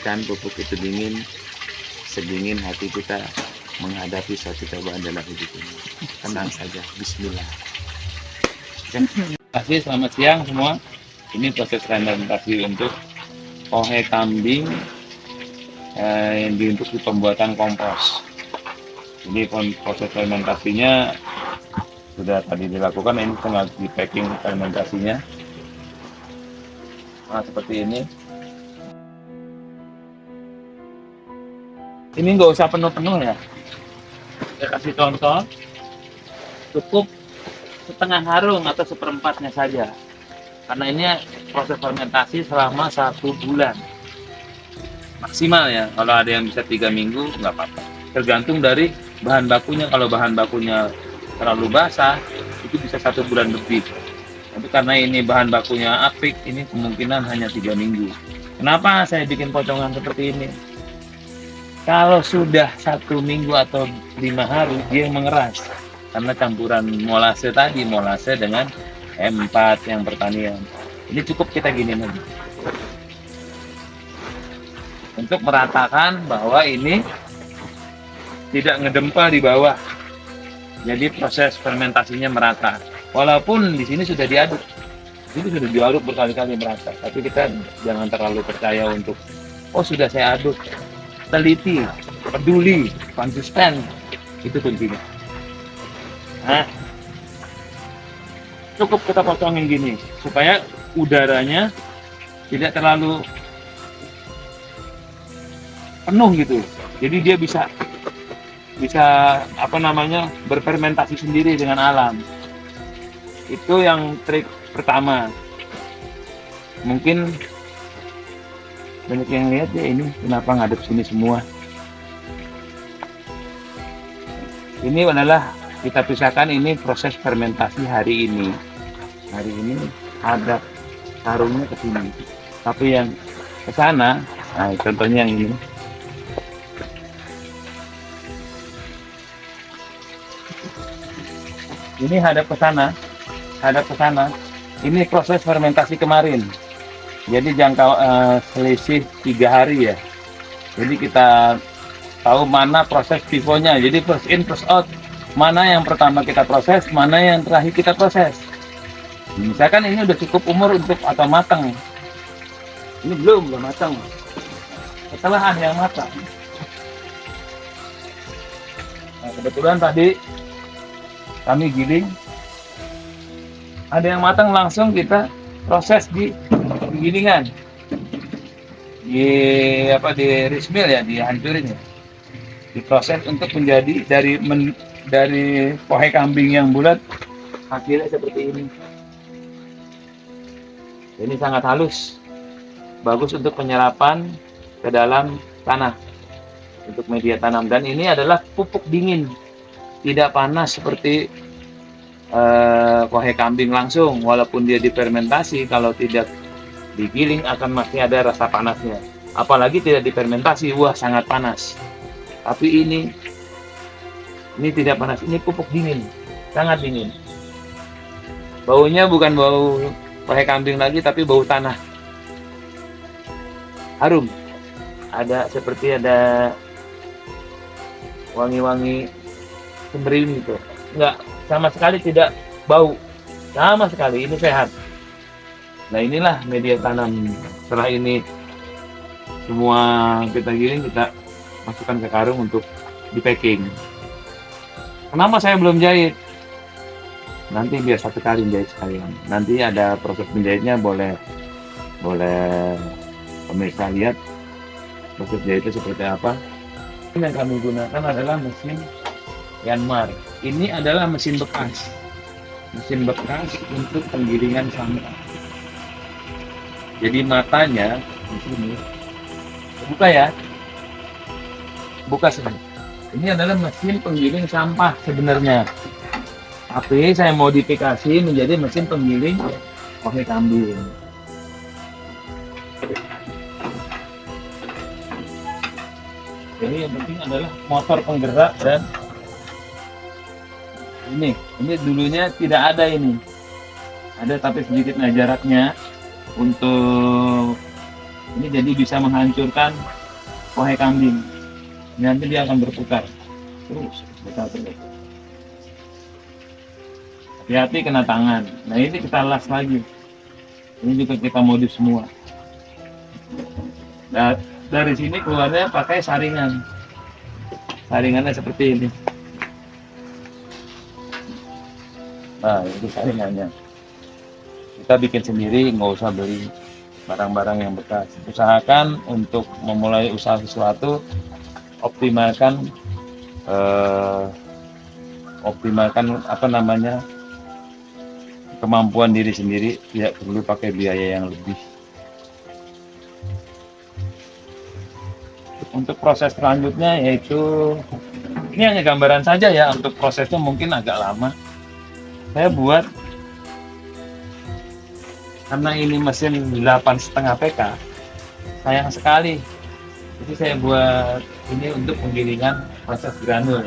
pastikan pupuk itu dingin, sedingin hati kita menghadapi suatu cobaan dalam hidup ini. Tenang saja, bismillah. Terima kasih, selamat siang semua. Ini proses fermentasi untuk pohe kambing untuk pembuatan kompos. Jadi proses fermentasinya sudah tadi dilakukan, ini tinggal di packing fermentasinya. Nah, seperti ini. Ini nggak usah penuh-penuh ya. Saya kasih contoh, cukup setengah karung atau seperempatnya saja. Karena ini proses fermentasi selama 1 bulan maksimal ya. Kalau ada yang bisa 3 minggu nggak apa-apa. Tergantung dari bahan bakunya. Kalau bahan bakunya terlalu basah, itu bisa 1 bulan lebih. Tapi karena ini bahan bakunya apik, ini kemungkinan hanya 3 minggu. Kenapa saya bikin potongan seperti ini? Kalau sudah 1 minggu atau 5 hari, dia mengeras. Karena campuran molase tadi, molase dengan M4 yang pertanian. Ini cukup kita gini aja. Untuk meratakan bahwa ini tidak ngedempel di bawah. Jadi proses fermentasinya merata. Walaupun di sini sudah diaduk. Ini sudah diaduk berkali-kali merata. Tapi kita jangan terlalu percaya untuk, oh sudah saya aduk. Teliti, peduli, konsisten, itu kuncinya. Nah, cukup kita potongin gini supaya udaranya tidak terlalu penuh gitu. Jadi dia bisa berfermentasi sendiri dengan alam. Itu yang trik pertama. Mungkin banyak yang lihat ya, ini kenapa ngadep sini semua. Ini adalah kita pisahkan, ini proses fermentasi hari ini. Hari ini ada karungnya ke sini. Tapi yang ke sana, nah contohnya yang ini. Ini hadap ke sana, hadap ke sana. Ini proses fermentasi kemarin. Jadi jangka selisih 3 hari ya. Jadi kita tahu mana proses FIFO-nya. Jadi first in first out. Mana yang pertama kita proses, mana yang terakhir kita proses. Misalkan ini udah cukup umur untuk atau matang. Ini belum matang. Setelah ada yang matang. Nah, kebetulan tadi kami giling. Ada yang matang, langsung kita proses di gilingan, di rice mill ya, dihancurin ya, diproses untuk menjadi dari pohe kambing yang bulat, hasilnya seperti ini. Ini sangat halus, bagus untuk penyerapan ke dalam tanah untuk media tanam. Dan ini adalah pupuk dingin, tidak panas seperti pohe kambing langsung. Walaupun dia difermentasi, kalau tidak digiling akan masih ada rasa panasnya. Apalagi tidak difermentasi, wah sangat panas. Tapi ini tidak panas, ini pupuk dingin, sangat dingin. Baunya bukan bau pohe kambing lagi, tapi bau tanah. Harum, seperti ada wangi-wangi semberin gitu. Enggak, sama sekali tidak bau, sama sekali. Ini sehat. Nah, inilah media tanam. Setelah ini semua kita giling, kita masukkan ke karung untuk di packing. Kenapa saya belum jahit? Nanti biar 1 kali jahit sekalian. Nanti ada proses menjahitnya, boleh pemirsa lihat proses jahitnya seperti apa. Ini yang kami gunakan adalah mesin Yanmar. Ini adalah mesin bekas untuk penggilingan sampah. Jadi matanya di sini, buka ya, buka sini. Ini adalah mesin penggiling sampah sebenarnya, tapi saya modifikasi menjadi mesin penggiling pohe kambing. Jadi yang penting adalah motor penggerak, dan ini dulunya tidak ada, ini ada tapi sedikit jaraknya untuk Ini jadi bisa menghancurkan pohe kambing. Nanti dia akan berputar terus, putar terus. Hati-hati kena tangan. Nah ini kita las lagi. Ini juga kita modif semua. Nah, dari sini keluarnya pakai saringan. Saringannya seperti ini. Nah itu saringannya. Kita bikin sendiri, nggak usah beli barang-barang yang bekas. Usahakan untuk memulai usaha sesuatu, optimalkan apa namanya, kemampuan diri sendiri, tidak perlu pakai biaya yang lebih. Untuk proses selanjutnya yaitu, ini hanya gambaran saja ya, untuk prosesnya mungkin agak lama. Saya buat, karena ini mesin 8,5 PK, sayang sekali. Jadi saya buat ini untuk penggilingan proses granul.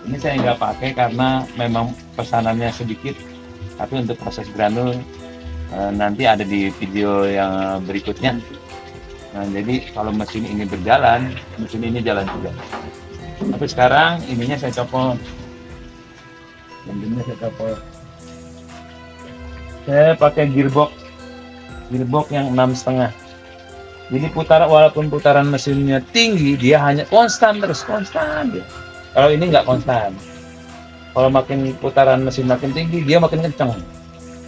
Ini saya nggak pakai karena memang pesanannya sedikit, tapi untuk proses granul nanti ada di video yang berikutnya. Nah, jadi kalau mesin ini berjalan, mesin ini jalan juga. Tapi sekarang ininya saya copot. Ininya saya copot. Saya pakai gearbox yang 6,5. Jadi walaupun putaran mesinnya tinggi, dia hanya konstan terus, konstan dia. Kalau ini nggak konstan. Kalau makin putaran mesin makin tinggi, dia makin kencang.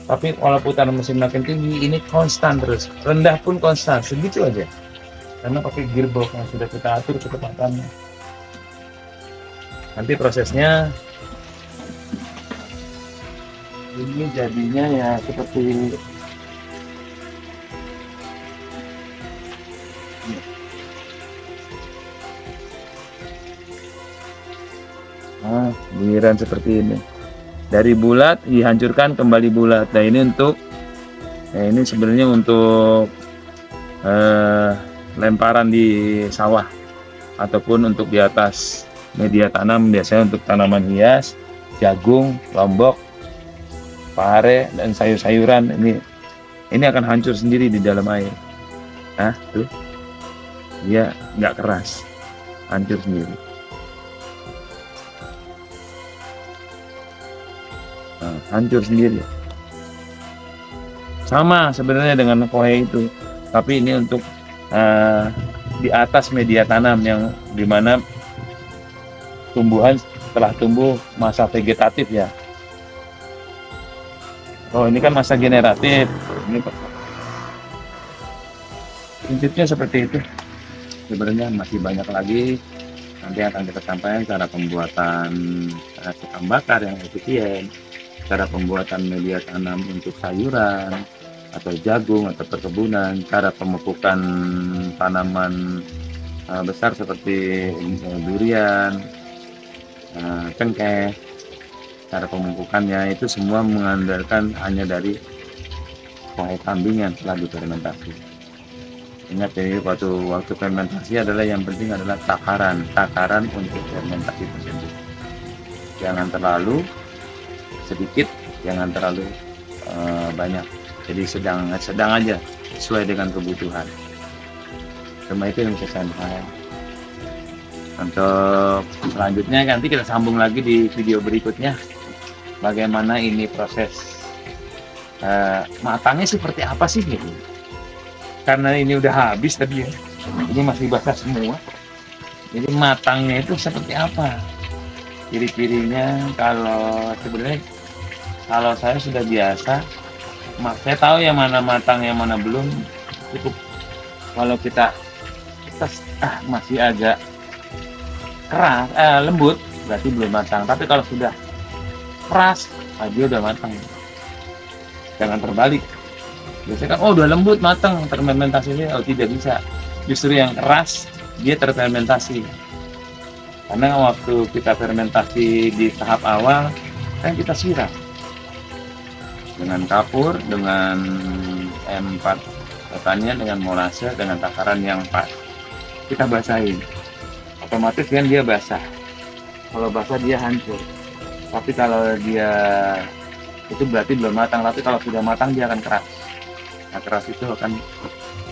Tapi kalau putaran mesin makin tinggi, ini konstan terus. Rendah pun konstan, segitu aja. Karena pakai gearbox yang sudah kita atur kecepatannya. Nanti prosesnya ini jadinya ya seperti giliran seperti ini, dari bulat dihancurkan kembali bulat. Nah ini ini sebenarnya untuk lemparan di sawah ataupun untuk di atas media tanam, biasanya untuk tanaman hias, jagung, lombok, pare, dan sayur-sayuran. Ini akan hancur sendiri di dalam air. Nah tuh, dia nggak keras, hancur sendiri. Nah, hancur sendiri. Sama sebenarnya dengan pohe itu, tapi ini untuk di atas media tanam yang dimana tumbuhan setelah tumbuh masa vegetatif ya. Oh ini kan masa generatif. Ini prinsipnya seperti itu. Sebenarnya masih banyak lagi. Nanti akan kita sampaikan cara pembuatan sekam bakar yang efisien, cara pembuatan media tanam untuk sayuran atau jagung atau perkebunan, cara pemupukan tanaman besar seperti durian, cengkeh, cara pemupukannya itu semua mengandalkan hanya dari pohe kambing yang telah difermentasi. Ingat ya, waktu fermentasi adalah yang penting adalah takaran untuk fermentasi tersebut. Jangan terlalu sedikit, jangan terlalu banyak. Jadi sedang aja, sesuai dengan kebutuhan. Cuma itu yang saya sampaikan. Untuk selanjutnya nanti kita sambung lagi di video berikutnya. Bagaimana ini proses matangnya seperti apa sih gitu. Karena ini udah habis tadi ya. Ini masih basah semua. Jadi matangnya itu seperti apa? Ciri-cirinya sebenarnya kalau saya sudah biasa, saya tahu yang mana matang yang mana belum. Cukup kalau kita masih agak keras, lembut, berarti belum matang. Tapi kalau sudah keras, dia udah matang. Jangan terbalik. Biasanya kan udah lembut matang fermentasinya, tidak bisa. Justru yang keras dia terfermentasi. Karena waktu kita fermentasi di tahap awal kan kita siram dengan kapur, dengan M4 pertanian, dengan molase, dengan takaran yang pas. Kita basahin, otomatis kan dia basah. Kalau basah dia hancur. Tapi kalau dia itu berarti belum matang. Tapi kalau sudah matang dia akan keras. Nah keras itu akan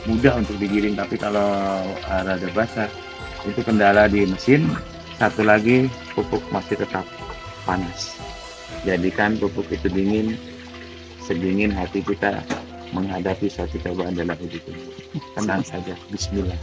mudah untuk digiling, tapi kalau rada basah itu kendala di mesin. Satu lagi, pupuk masih tetap panas. Jadikan pupuk itu dingin, sedingin hati kita menghadapi suatu cobaan dalam hidup ini. Tenang saja, Bismillah.